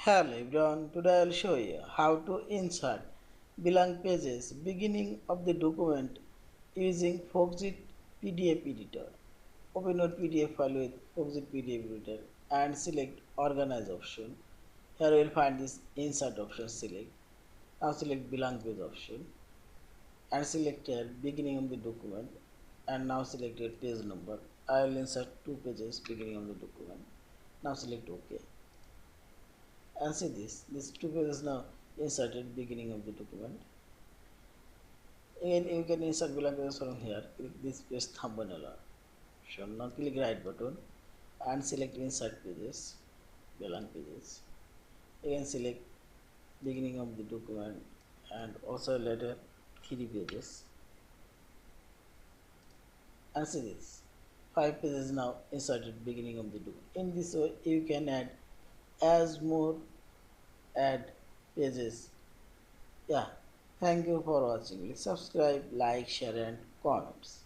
Hello everyone, today I will show you how to insert blank pages beginning of the document using Foxit PDF Editor. Open your PDF file with Foxit PDF Editor and select Organize option. Here you will find this Insert option. Select. Now select Blank Page option and select here beginning of the document and now select your page number. I will insert two pages beginning of the document. Now select OK. And see this two pages now inserted beginning of the document. Again you can insert blank pages from here. Click this paste thumbnail option. Now click right button and select insert pages, blank pages. Again select beginning of the document and also later three pages. And see this five pages now inserted beginning of the document. In this way you can add more add pages. Yeah, thank you for watching. Please subscribe, like, share and comments.